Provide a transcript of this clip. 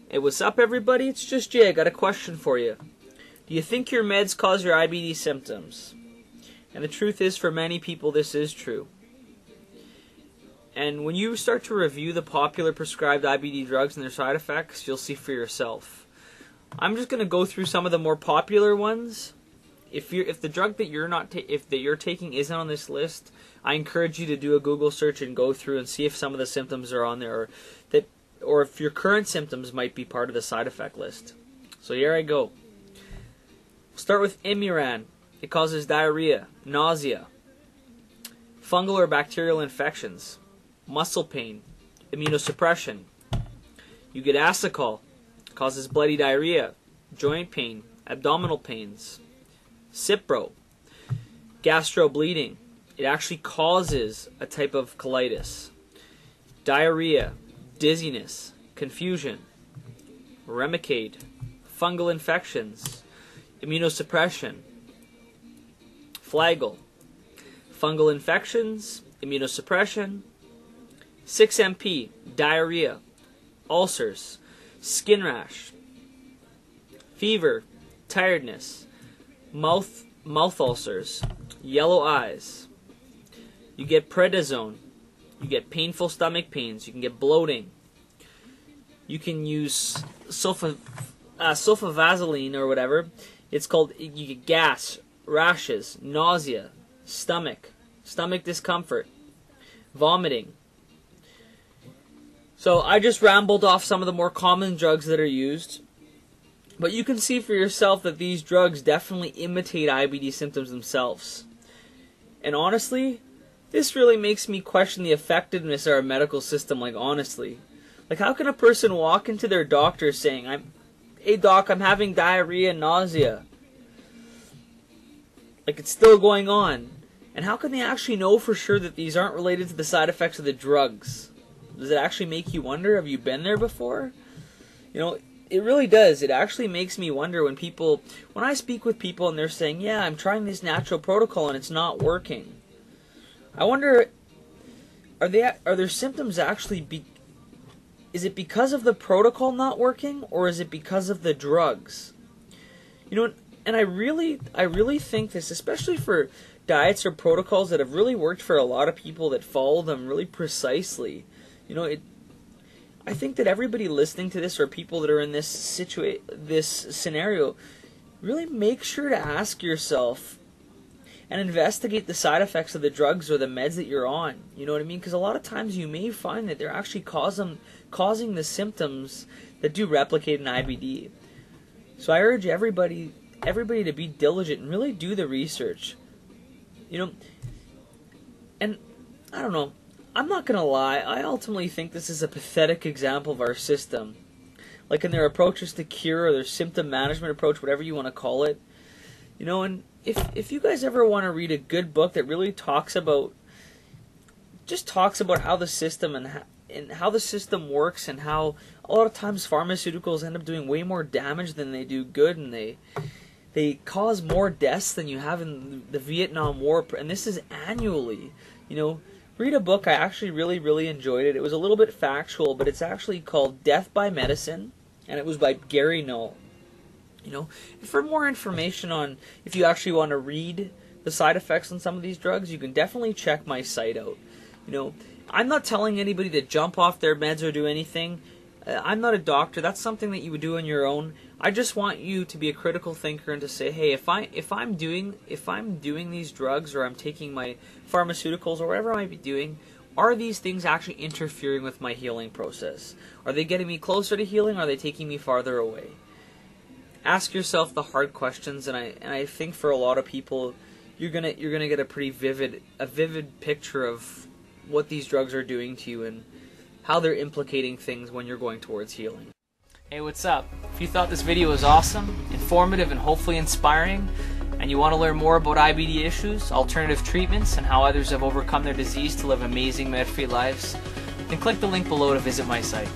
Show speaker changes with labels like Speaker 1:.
Speaker 1: Hey, what's up everybody? It's just Jay. I got a question for you. Do you think your meds cause your IBD symptoms? And the truth is, for many people, this is true. And when you start to review the popular prescribed IBD drugs and their side effects, you'll see for yourself. I'm just going to go through some of the more popular ones. If the drug that you're taking isn't on this list, I encourage you to do a Google search and go through and see if some of the symptoms are on there, or if your current symptoms might be part of the side effect list. So here I go. We'll start with Imuran. It causes diarrhea, nausea, fungal or bacterial infections, muscle pain, immunosuppression. You get Asacol. It causes bloody diarrhea, joint pain, abdominal pains. Cipro, gastro bleeding. It actually causes a type of colitis. Diarrhea, dizziness, confusion. Remicade, fungal infections, immunosuppression. Flagyl, fungal infections, immunosuppression. 6-MP, diarrhea, ulcers, skin rash, fever, tiredness, mouth ulcers, yellow eyes. You get prednisone. You get painful stomach pains. You can get bloating. You can use sulfavaseline or whatever. It's called. You get gas, rashes, nausea, stomach discomfort, vomiting. So I just rambled off some of the more common drugs that are used. But you can see for yourself that these drugs definitely imitate IBD symptoms themselves. And honestly, this really makes me question the effectiveness of our medical system, honestly. How can a person walk into their doctor saying, "Hey doc, I'm having diarrhea and nausea." It's still going on. And how can they actually know for sure that these aren't related to the side effects of the drugs? Does it actually make you wonder, have you been there before? It really does. It actually makes me wonder when I speak with people and they're saying, "Yeah, I'm trying this natural protocol and it's not working." I wonder, are their symptoms actually is it because of the protocol not working, or is it because of the drugs? And I really think this, especially for diets or protocols that have really worked for a lot of people that follow them really precisely. I think that everybody listening to this, or people that are in this scenario, really make sure to ask yourself and investigate the side effects of the drugs or the meds that you're on. You know what I mean? Because a lot of times you may find that they're actually causing the symptoms that do replicate in IBD. So I urge everybody to be diligent and really do the research. And I don't know. I'm not going to lie, I ultimately think this is a pathetic example of our system. In their approaches to cure, or their symptom management approach, whatever you want to call it. And if you guys ever want to read a good book that really talks about how the system and how the system works, and how a lot of times pharmaceuticals end up doing way more damage than they do good, and they cause more deaths than you have in the Vietnam War, and this is annually, Read a book. I actually really, really enjoyed it. It was a little bit factual, but it's actually called Death by Medicine, and it was by Gary Null. And for more information on, if you actually want to read the side effects on some of these drugs, you can definitely check my site out. I'm not telling anybody to jump off their meds or do anything. I'm not a doctor. That's something that you would do on your own. I just want you to be a critical thinker and to say, hey, if I'm doing these drugs, or I'm taking my pharmaceuticals, or whatever I might be doing, are these things actually interfering with my healing process? Are they getting me closer to healing? Or are they taking me farther away? Ask yourself the hard questions, and I think for a lot of people, you're gonna get a pretty vivid picture of what these drugs are doing to you and how they're implicating things when you're going towards healing. Hey, what's up? If you thought this video was awesome, informative, and hopefully inspiring, and you want to learn more about IBD issues, alternative treatments, and how others have overcome their disease to live amazing med-free lives, then click the link below to visit my site.